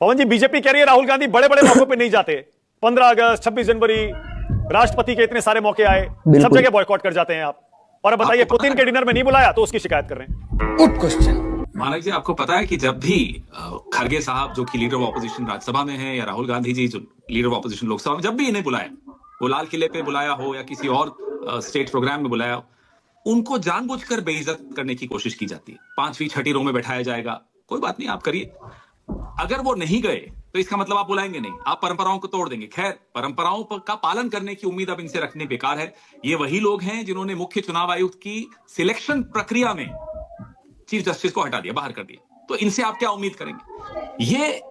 पवन जी, BJP कह रही है राहुल गांधी बड़े बड़े मौकों पे नहीं जाते। 15 अगस्त, 26 जनवरी, राष्ट्रपति के इतने सारे मौके आए, सब जगह बॉयकॉट कर जाते हैं आप। और अब बताइए, पुतिन के डिनर में नहीं बुलाया तो उसकी शिकायत कर रहे हैं। Good question. मानक जी, आपको पता है कि जब भी खड़गे साहब जो कि लीडर ऑफ ऑपोजिशन राज्यसभा में हैं, या राहुल गांधी जी जो लीडर ऑफ ऑपोजिशन लोकसभा में, जब भी इन्हें बुलाया, वो लाल किले पे बुलाया हो या किसी और स्टेट प्रोग्राम में बुलाया हो, उनको जानबूझकर बेइज्जत करने की कोशिश की जाती है। 5वीं 6ठी रो में बैठाया जाएगा, कोई बात नहीं, आप करिए। अगर वो नहीं गए तो इसका मतलब आप बुलाएंगे नहीं, आप परंपराओं को तोड़ देंगे। खैर, परंपराओं का पालन करने की उम्मीद अब इनसे रखनी बेकार है। ये वही लोग हैं जिन्होंने मुख्य चुनाव आयुक्त की सिलेक्शन प्रक्रिया में चीफ जस्टिस को हटा दिया, बाहर कर दिया। तो इनसे आप क्या उम्मीद करेंगे? ये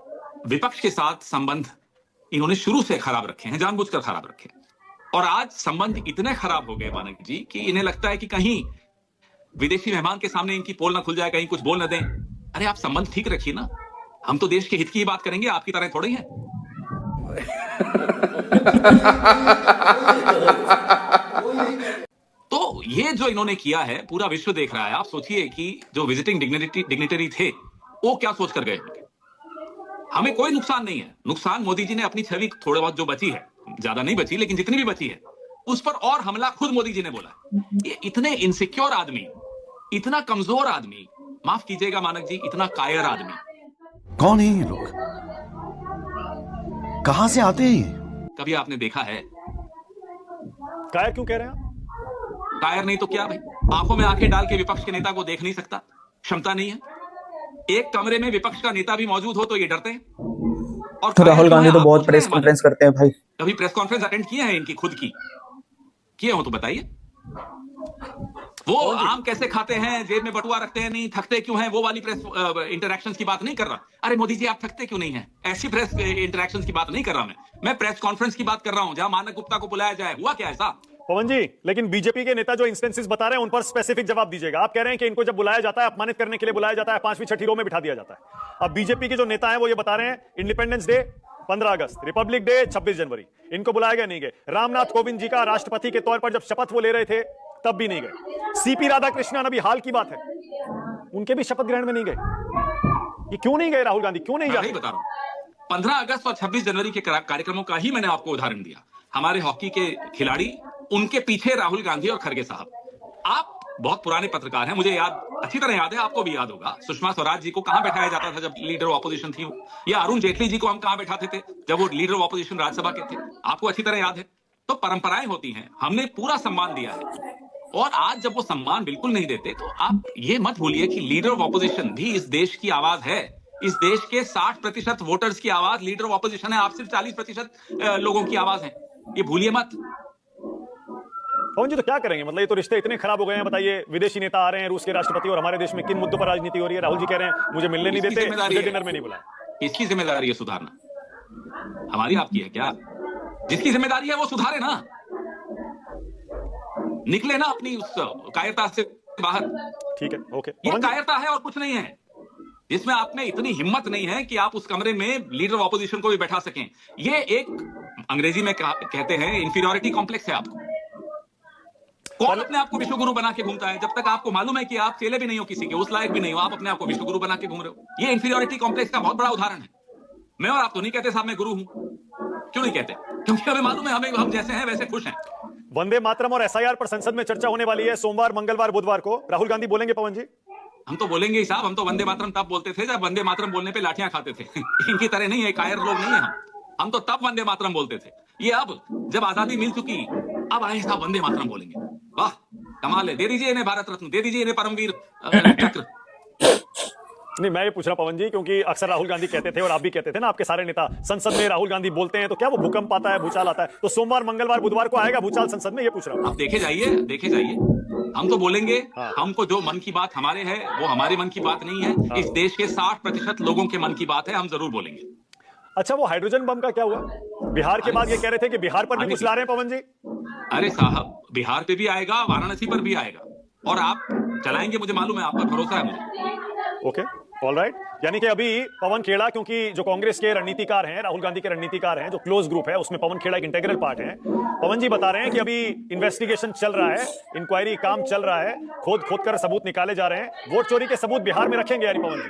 विपक्ष के साथ संबंध इन्होंने शुरू से खराब रखे हैं, जानबूझकर खराब रखे। और आज संबंध इतने खराब हो गए मानक जी कि इन्हें लगता है कि कहीं विदेशी मेहमान के सामने इनकी पोल ना खुल जाए, कहीं कुछ बोल न दें। अरे आप संबंध ठीक रखिए ना, हम तो देश के हित की ही बात करेंगे, आपकी तरह थोड़ी है। तो ये जो इन्होंने किया है, पूरा विश्व देख रहा है। आप सोचिए कि जो विजिटिंग डिग्निटरी थे, वो क्या सोच कर गए। हमें कोई नुकसान नहीं है। नुकसान मोदी जी ने अपनी छवि थोड़ा बहुत जो बची है, ज्यादा नहीं बची लेकिन जितनी भी बची है, उस पर और हमला खुद मोदी जी ने बोला। ये इतने इनसिक्योर आदमी, इतना कमजोर आदमी, माफ कीजिएगा मानक जी, इतना कायर आदमी। कौन है ये लोग? कहां से आते हैं? कभी आपने देखा है? कायर क्यों कह रहे हैं आप? कायर नहीं तो क्या भाई? आंखों में आंखें डाल के विपक्ष के नेता को देख नहीं सकता, क्षमता नहीं है। एक कमरे में विपक्ष का नेता भी मौजूद हो तो ये डरते हैं। और तो राहुल गांधी तो बहुत प्रेस कॉन्फ्रेंस करते हैं भाई। कभी प्रेस कॉन्फ्रेंस अटेंड किए हैं इनकी खुद की? किए हो तो बताइए। वो आम कैसे खाते हैं, जेब में बटुआ रखते हैं, नहीं थकते क्यों हैं, वो वाली प्रेस इंटरैक्शंस की बात नहीं कर रहा। अरे मोदी जी, आप थकते क्यों नहीं हैं? ऐसी प्रेस इंटरैक्शंस की बात नहीं कर रहा मैं प्रेस कॉन्फ्रेंस की बात कर रहा हूं, जहां मानक गुप्ता को बुलाया जाए। हुआ क्या ऐसा? पवन जी, लेकिन बीजेपी के नेता जो इंस्टेंसेस बता रहे हैं उन पर स्पेसिफिक जवाब दीजिएगा। आप कह रहे हैं कि इनको जब बुलाया जाता है, अपमानित करने के लिए बुलाया जाता है, 5वीं 6ठी रो में बिठा दिया जाता है। अब बीजेपी के जो नेता हैं वो ये बता रहे हैं, इंडिपेंडेंस डे 15 अगस्त, रिपब्लिक डे 26 जनवरी, इनको बुलाया गया, नहीं गए। रामनाथ कोविंद जी का राष्ट्रपति के तौर पर जब शपथ वो ले रहे थे तब भी नहीं गए। सीपी राधाकृष्णन, अभी हाल की बात है, उनके भी शपथ ग्रहण में नहीं गए। ये क्यों नहीं गए राहुल गांधी, क्यों नहीं जाते? बता रहा हूं, 15 अगस्त और 26 जनवरी के कार्यक्रमों का ही मैंने आपको उदाहरण दिया। हमारे हॉकी के खिलाड़ी, उनके पीछे राहुल गांधी और खड़गे साहब। आप बहुत पुराने पत्रकार हैं, मुझे याद, अच्छी तरह याद है, आपको भी याद होगा, सुषमा स्वराज जी को कहां बैठाया जाता था जब लीडर ऑफ ऑपोजिशन थी, या अरुण जेटली जी को हम कहां बैठाते थे जब वो लीडर ऑफ ऑपोजिशन राज्यसभा के थे। आपको अच्छी तरह याद है। तो परंपराएं होती हैं, हमने पूरा सम्मान दिया है। और आज जब वो सम्मान बिल्कुल नहीं देते, तो आप ये मत भूलिए कि लीडर ऑफ ऑपोजिशन भी इस देश की आवाज है। इस देश के 60% वोटर्स की आवाज लीडर ऑफ ऑपोजिशन है। आप सिर्फ 40% लोगों की आवाज है, ये भूलिए मत। पवन जी, तो क्या करेंगे? मतलब ये तो रिश्ते इतने खराब हो गए हैं। बताइए, विदेशी नेता आ रहे हैं, रूस के राष्ट्रपति, और हमारे देश में किन मुद्दों पर राजनीति हो रही है? राहुल जी कह रहे हैं मुझे मिलने नहीं देते, मुझे डिनर में नहीं बुलाया। इसकी जिम्मेदारी है सुधारना, हमारी आपकी है क्या? जिसकी जिम्मेदारी है वो सुधारे ना, निकले ना अपनी उस कायरता से बाहर। ठीक है, ओके। ये कायरता है और कुछ नहीं है, जिसमें आप में इतनी हिम्मत नहीं है कि आप उस कमरे में लीडर ऑफ ऑपोजिशन को भी बैठा सकें। ये एक अंग्रेजी में कहते हैं इंफीरियरिटी कॉम्प्लेक्स है आपको। कौन अपने आप को विश्वगुरु बना के घूमता है? जब तक आपको मालूम है कि आप चेले भी नहीं हो किसी के, उस लायक भी नहीं हो, आप अपने आप को विश्वगुरु बना के घूम रहे हो। ये इंफीरियरिटी कॉम्प्लेक्स का बहुत बड़ा उदाहरण है। मैं और आप तो नहीं कहते साहब मैं गुरु हूं। क्यों नहीं कहते? क्योंकि हमें मालूम है हम जैसे हैं वैसे खुश हैं। वंदे मातरम और एसआईआर पर संसद में चर्चा होने वाली है सोमवार, मंगलवार, बुधवार को। राहुल गांधी बोलेंगे पवन जी? हम तो बोलेंगे ही साहब। हम तो वंदे मातरम तब बोलते थे जब वंदे मातरम बोलने पे लाठियां खाते थे। इनकी तरह नहीं है, कायर लोग नहीं है हम तो तब वंदे मातरम बोलते थे। ये अब जब आजादी मिल चुकी, अब आए साहब वंदे मातरम बोलेंगे। वाह, कमाल है। दे दीजिए इन्हें भारत रत्न, दे दीजिए इन्हें परमवीर चक्र। नहीं, मैं ये पूछ रहा पवन जी, क्योंकि अक्सर राहुल गांधी कहते थे और आप भी कहते थे ना, आपके सारे नेता, संसद में राहुल गांधी बोलते हैं तो क्या वो भूकंप आता है, भूचाल आता है? तो सोमवार, मंगलवार, बुधवार को आएगा भूचाल संसद में? ये पूछ रहा हूं। आप देखे जाइए, देखे जाइए, हम तो बोलेंगे। हाँ। हमको जो मन की बात हमारे है वो हमारे मन की बात नहीं है। हाँ। इस देश के 60% लोगों के मन की बात है, हम जरूर बोलेंगे। अच्छा, वो हाइड्रोजन बम का क्या हुआ? बिहार के बाद ये कह रहे थे कि बिहार पर भी कुछ ला रहे हैं पवन जी। अरे साहब, बिहार पे भी आएगा, वाराणसी पर भी आएगा, और आप चलाएंगे, मुझे मालूम है, आप पर भरोसा है मुझे। Okay, alright. यानी कि अभी पवन खेड़ा, क्योंकि जो कांग्रेस के रणनीतिकार हैं, राहुल गांधी के रणनीतिकार हैं, जो क्लोज ग्रुप है, उसमें पवन खेड़ा एक इंटीग्रल पार्ट है। पवन जी बता रहे हैं कि अभी इन्वेस्टिगेशन चल रहा है, इंक्वायरी काम चल रहा है, खोद कर सबूत निकाले जा रहे हैं। वोट चोरी के सबूत बिहार में रखेंगे यानी पवन जी?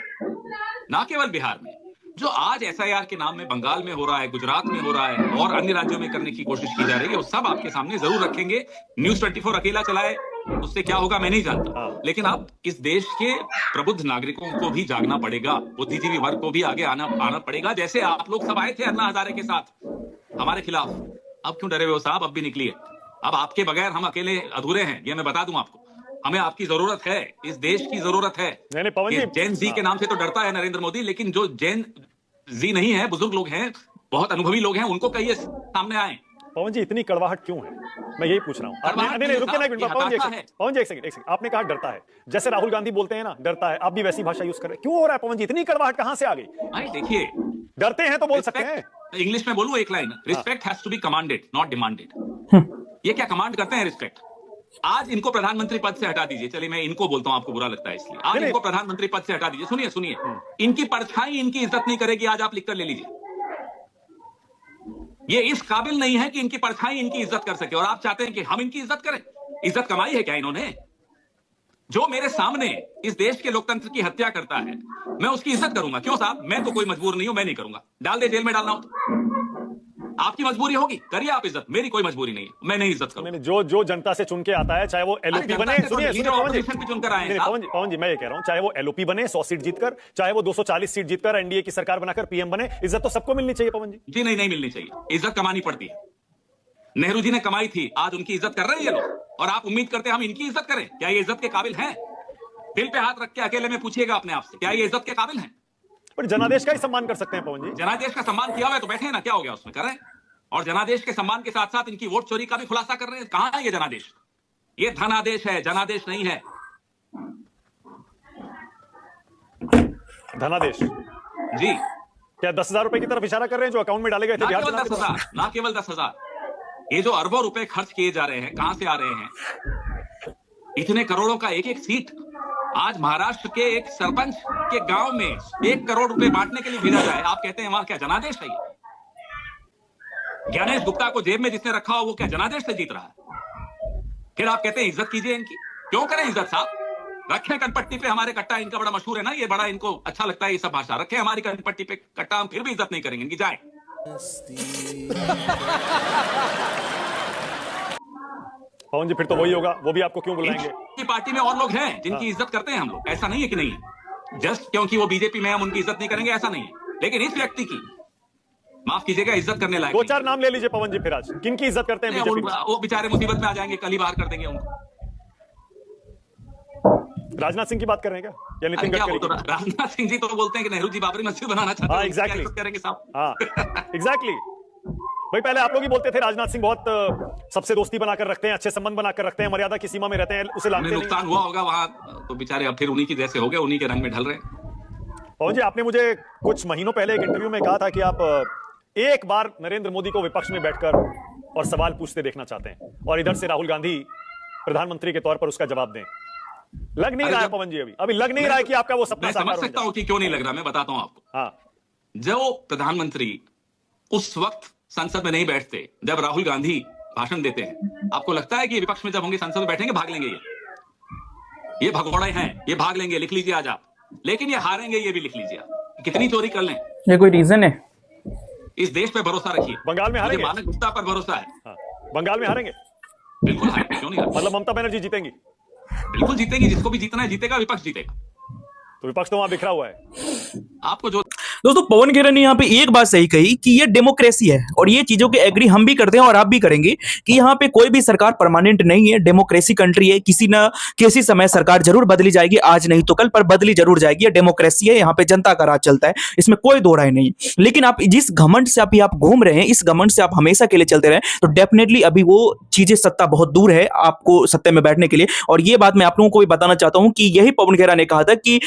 ना केवल बिहार में, जो आज एसआईआर के नाम में बंगाल में हो रहा है, गुजरात में हो रहा है और अन्य राज्यों में करने की कोशिश की जा रही है, वो सब आपके सामने जरूर रखेंगे। न्यूज 24 अकेला चलाए उससे क्या होगा मैं नहीं जानता, लेकिन आप इस देश के प्रबुद्ध नागरिकों को भी जागना पड़ेगा, बुद्धिजीवी वर्ग को भी आगे आना पड़ेगा। जैसे आप लोग सब आए थे अन्ना हजारे के साथ हमारे खिलाफ, अब क्यों डरे हुए हो साहब? अब भी निकलिए। अब आपके बगैर हम अकेले अधूरे हैं, ये मैं बता दूं आपको। हमें आपकी जरूरत है, इस देश की जरूरत है। नहीं पवन जी, जैन जी के नाम से तो डरता है नरेंद्र मोदी, लेकिन जो जैन जी नहीं है, बुजुर्ग लोग हैं, बहुत अनुभवी लोग हैं, उनको कहिए सामने आए। पवन जी इतनी कड़वाहट क्यों है, मैं यही पूछ रहा हूँ। नहीं रुकिए ना एक मिनट, पवन जी एक सेकंड। आपने कहा डरता है, जैसे राहुल गांधी बोलते हैं ना डरता है, आप भी वैसी भाषा यूज कर रहे हैं, क्यों हो रहा है पवन जी? इतनी कड़वाहट कहां से आ गई? भाई देखिए, डरते हैं तो बोल सकते हैं। इंग्लिश में बोलूं एक line, respect has to be commanded not demanded. ये क्या कमांड करते हैं रिस्पेक्ट? आज इनको प्रधानमंत्री पद से हटा दीजिए। चलिए मैं इनको बोलता हूं, आपको बुरा लगता है इसलिए। आज इनको प्रधानमंत्री पद से हटा दीजिए। सुनिए सुनिए, इनकी परछाई इनकी इज्जत नहीं करेगी। आज आप लिखकर ले लीजिए, ये इस काबिल नहीं है कि इनकी परछाई इनकी इज्जत कर सके, और आप चाहते हैं कि हम इनकी इज्जत करें? इज्जत कमाई है क्या इन्होंने? जो मेरे सामने इस देश के लोकतंत्र की हत्या करता है, मैं उसकी इज्जत करूंगा? क्यों साहब, मैं तो कोई मजबूर नहीं हूं, मैं नहीं करूंगा। डाल दे जेल में, डालना हो तो आपकी मजबूरी होगी, करिए आप इज्जत, मेरी कोई मजबूरी नहीं है, मैं नहीं इज्जत करूंगा। जो जनता से चुन के आता है, चाहे वो एलओपी बने, सुनिए पवन जी मैं ये कह रहा हूं, चाहे वो एलओपी बने 100 सीट जीतकर, चाहे वो 240 सीट जीतकर एनडीए की सरकार बनाकर पीएम बने, इज्जत तो सबको मिलनी चाहिए पवन जी। जी नहीं मिलनी चाहिए, इज्जत कमानी पड़ती है। नेहरू जी ने कमाई थी, आज उनकी इज्जत कर रहे हैं ये लोग, और आप उम्मीद करते हैं हम इनकी इज्जत करें? क्या ये इज्जत के काबिल हैं? दिल पे हाथ रख के अकेले में पूछिएगा अपने आप से, क्या ये इज्जत के काबिल हैं? पर जनादेश का ही सम्मान कर सकते हैं पवन जी। जनादेश का सम्मान किया हुआ है तो बैठे ना, क्या हो गया उसमें, करें। और जनादेश के सम्मान के साथ साथ इनकी वोट चोरी का भी खुलासा कर रहे हैं। कहां है ये जनादेश? ये धनादेश है, जनादेश नहीं है। धनादेश जी, क्या 10,000 रुपए की तरफ इशारा कर रहे हैं जो अकाउंट में डाले गए थे? ना केवल 10,000, ये जो अरबों रुपए खर्च किए जा रहे हैं, कहां से आ रहे हैं? इतने करोड़ों का एक एक सीट। आज महाराष्ट्र के एक सरपंच के गांव में 1 करोड़ रुपए बांटने के लिए भेजा जाए, आप कहते हैं वहां क्या जनादेश है? ज्ञानेश गुप्ता को जेब में जिसने रखा हो वो क्या जनादेश से जीत रहा है? फिर आप कहते हैं इज्जत कीजिए इनकी। क्यों करें इज्जत साहब? रखें कनपट्टी पे हमारे कट्टा, इनका बड़ा मशहूर है ना ये, बड़ा इनको अच्छा लगता है ये सब भाषा। रखें हमारी कनपट्टी पे कट्टा, हम फिर भी इज्जत नहीं करेंगे इनकी, जाए। पवन जी फिर तो वही होगा, वो भी आपको क्यों बुलाएंगे? इनकी पार्टी में और लोग हैं जिनकी इज्जत करते हैं हम लोग, ऐसा नहीं है कि नहीं है। जस्ट क्योंकि वो बीजेपी में हम उनकी इज्जत नहीं करेंगे ऐसा नहीं है, लेकिन इस व्यक्ति की, माफ कीजिएगा, इज्जत करने लायक 2-4 नाम ले लीजिए पवन जी फिर आज, किन की इज्जत करते हैं बीजेपी में? वो बेचारे मुसीबत में आ जाएंगे, कल ही बाहर कर देंगे उनको। राजनाथ सिंह की बात कर रहे हैं क्या, या नितिन गडकरी? तो राजनाथ सिंह जी तो बोलते हैं कि नेहरू जी बाबरी मस्जिद बनाना चाहते हैं। एग्जैक्टली करेंगे साहब। हाँ एग्जैक्टली भाई, पहले आप लोग ही बोलते थे राजनाथ सिंह बहुत सबसे दोस्ती बनाकर रखते हैं, अच्छे संबंध बनाकर रखते हैं, मर्यादा की सीमा में रहते हैं, उसे लाते नहीं। नुकसान हुआ होगा वहां तो बेचारे अब फिर उन्हीं की जैसे हो गए, उन्हीं के रंग में ढल रहे। पवन जी आपने मुझे कुछ महीनों पहले एक इंटरव्यू में कहा था कि आप एक बार नरेंद्र मोदी को विपक्ष में बैठकर और सवाल पूछते देखना चाहते हैं, और इधर से राहुल गांधी प्रधानमंत्री के तौर पर उसका जवाब दें। लग नहीं रहा है पवन जी, अभी लग नहीं रहा है कि आपका वो सपना समझ सकता हूं कि क्यों नहीं लग रहा, मैं बताता हूं आपको। हाँ, जो प्रधानमंत्री उस वक्त संसद में नहीं बैठते जब राहुल गांधी भाषण देते हैं, आपको लगता है कि विपक्ष में जब होंगे संसद में बैठेंगे भाग लेंगे? ये भगोड़े हैं, ये भाग लेंगे, लिख लीजिए आज आप। लेकिन ये हारेंगे, ये भी लिख लीजिए आप। कितनी चोरी कर लें, ये कोई रीजन है? इस देश पे भरोसा रखिए। बंगाल में हारेंगे, मानक गुप्ता पर भरोसा है। हाँ, बंगाल में हारेंगे, बिल्कुल हारेंगे, क्यों नहीं हारेंगे? मतलब ममता बनर्जी जीतेंगी? बिल्कुल जीतेगी, जिसको भी जीतना है जीतेगा, विपक्ष जीतेगा। तो विपक्ष तो वहां बिखरा हुआ है। आपको जो दोस्तों पवन खेरा ने यहाँ पे एक बात सही कही कि ये डेमोक्रेसी है, और ये चीजों के एग्री हम भी करते हैं और आप भी करेंगे कि यहाँ पे कोई भी सरकार परमानेंट नहीं है, डेमोक्रेसी कंट्री है, किसी न किसी समय सरकार जरूर बदली जाएगी, आज नहीं तो कल, पर बदली जरूर जाएगी। ये डेमोक्रेसी है, यहाँ पे जनता का राज चलता है, इसमें कोई दो राय नहीं। लेकिन आप जिस घमंड से आप घूम रहे हैं, इस घमंड से आप हमेशा के लिए चलते रहे तो डेफिनेटली अभी वो चीजें, सत्ता बहुत दूर है आपको सत्ता में बैठने के लिए। और ये बात मैं आप लोगों को भी बताना चाहता हूं कि यही पवन खेरा ने कहा था कि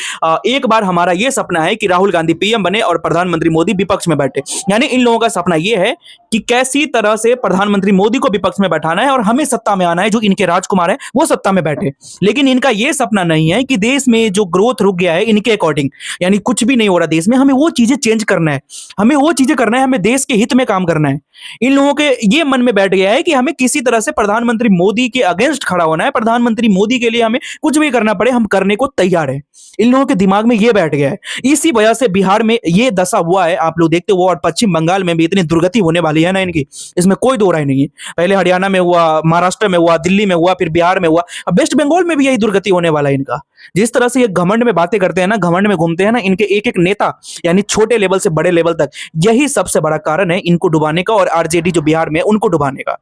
एक बार हमारा ये सपना है कि राहुल गांधी पीएम बने और प्रधानमंत्री मोदी विपक्ष में बैठे। यानी इन लोगों का सपना यह है कि कैसी तरह से प्रधानमंत्री मोदी को विपक्ष में बैठाना है और हमें सत्ता में आना है, जो इनके राजकुमार है वो सत्ता में बैठे। लेकिन इनका यह सपना नहीं है कि देश में जो ग्रोथ रुक गया है इनके अकॉर्डिंग, यानी कुछ भी नहीं हो रहा देश में, हमें वो चीजें चेंज करना है, हमें वो चीजें करना है, हमें देश के हित में काम करना है। इन लोगों के ये मन में बैठ गया है कि हमें किसी तरह से प्रधानमंत्री मोदी के अगेंस्ट खड़ा होना है, प्रधानमंत्री मोदी के लिए हमें कुछ भी करना पड़े हम करने को तैयार है। इन लोगों के दिमाग में ये बैठ गया है। इसी वजह से बिहार में ये दशा हुआ है, आप लोग देखते हो, और पश्चिम बंगाल में भी इतनी दुर्गति होने वाली है ना इनकी, इसमें कोई दो राय नहीं है। पहले हरियाणा में हुआ, महाराष्ट्र में हुआ, दिल्ली में हुआ, फिर बिहार में हुआ, अब वेस्ट बंगाल में भी यही दुर्गति होने वाला है इनका। जिस तरह से ये घमंड में बातें करते हैं ना, घमंड में घूमते हैं ना, इनके एक एक नेता यानी छोटे लेवल से बड़े लेवल तक, यही सबसे बड़ा कारण है इनको डुबाने का और आरजेडी जो बिहार में उनको डुबाने का।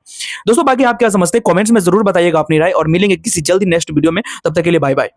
दोस्तों बाकी आप क्या समझते हैं, कमेंट्स में जरूर बताइएगा अपनी राय, और मिलेंगे किसी जल्दी नेक्स्ट वीडियो में। तब तक के लिए बाय बाय।